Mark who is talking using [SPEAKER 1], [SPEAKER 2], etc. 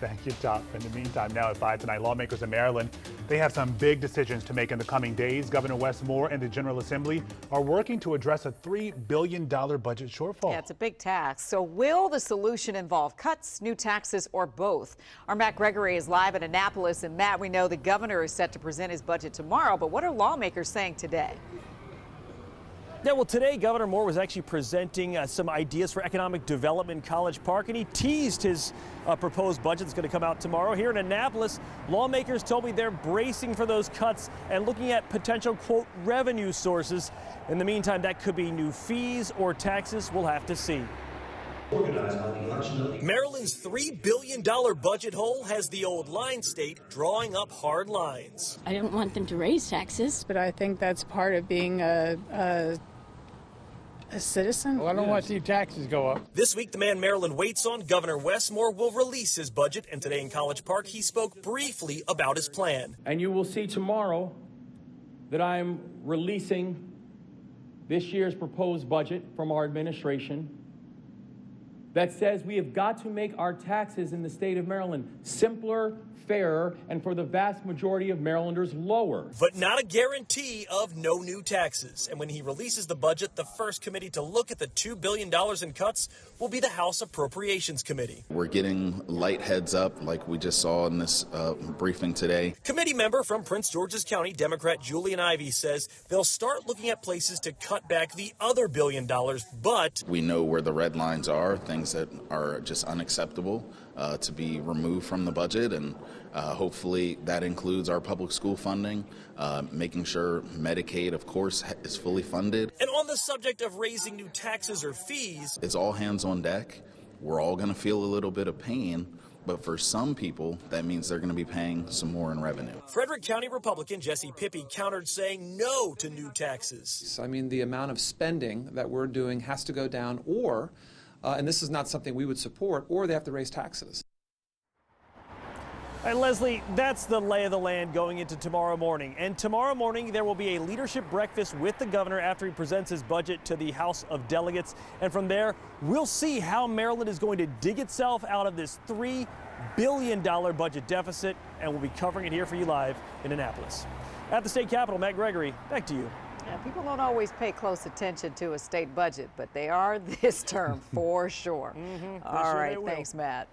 [SPEAKER 1] Thank you, Top. In the meantime, now at 5 tonight, lawmakers in Maryland, they have some big decisions to make in the coming days. Governor Wes Moore and the General Assembly are working to address a $3 billion budget shortfall.
[SPEAKER 2] Yeah, it's a big task. So will the solution involve cuts, new taxes, or both? Our Matt Gregory is live in Annapolis. And Matt, we know the governor is set to present his budget tomorrow, but what are lawmakers saying today?
[SPEAKER 3] Yeah, well, today Governor Moore was actually presenting some ideas for economic development in College Park, and he teased his proposed budget that's going to come out tomorrow. Here in Annapolis, lawmakers told me they're bracing for those cuts and looking at potential, quote, revenue sources. In the meantime, that could be new fees or taxes. We'll have to see. Maryland's $3 billion budget hole has the old line state drawing up hard lines.
[SPEAKER 4] I don't want them to raise taxes,
[SPEAKER 5] but I think that's part of being a citizen.
[SPEAKER 6] Well, I don't want to see taxes go up.
[SPEAKER 3] This week, the man Maryland waits on, Governor Wes Moore, will release his budget. And today in College Park, he spoke briefly about his plan.
[SPEAKER 6] And you will see tomorrow that I'm releasing this year's proposed budget from our administration that says we have got to make our taxes in the state of Maryland simpler, fairer, and for the vast majority of Marylanders, lower.
[SPEAKER 3] But not a guarantee of no new taxes. And when he releases the budget, the first committee to look at the $2 billion in cuts will be the House Appropriations Committee.
[SPEAKER 7] We're getting light heads up like we just saw in this briefing today.
[SPEAKER 3] Committee member from Prince George's County, Democrat Julian Ivey, says they'll start looking at places to cut back the other $1 billion, but
[SPEAKER 7] we know where the red lines are, things that are just unacceptable to be removed from the budget, and hopefully that includes our public school funding, making sure Medicaid, of course, is fully funded.
[SPEAKER 3] And on the subject of raising new taxes or fees,
[SPEAKER 7] it's all hands on deck. We're all going to feel a little bit of pain, but for some people, that means they're going to be paying some more in revenue.
[SPEAKER 3] Frederick County Republican Jesse Pippy countered, saying no to new taxes.
[SPEAKER 8] I mean, the amount of spending that we're doing has to go down, or and this is not something we would support, or they have to raise taxes.
[SPEAKER 3] All right, Leslie, that's the lay of the land going into tomorrow morning. And tomorrow morning, there will be a leadership breakfast with the governor after he presents his budget to the House of Delegates. And from there, we'll see how Maryland is going to dig itself out of this $3 billion budget deficit. And we'll be covering it here for you live in Annapolis. At the state capitol, Matt Gregory, back to you.
[SPEAKER 2] Yeah, people don't always pay close attention to a state budget, but they are this term for sure. All right, thanks, Matt.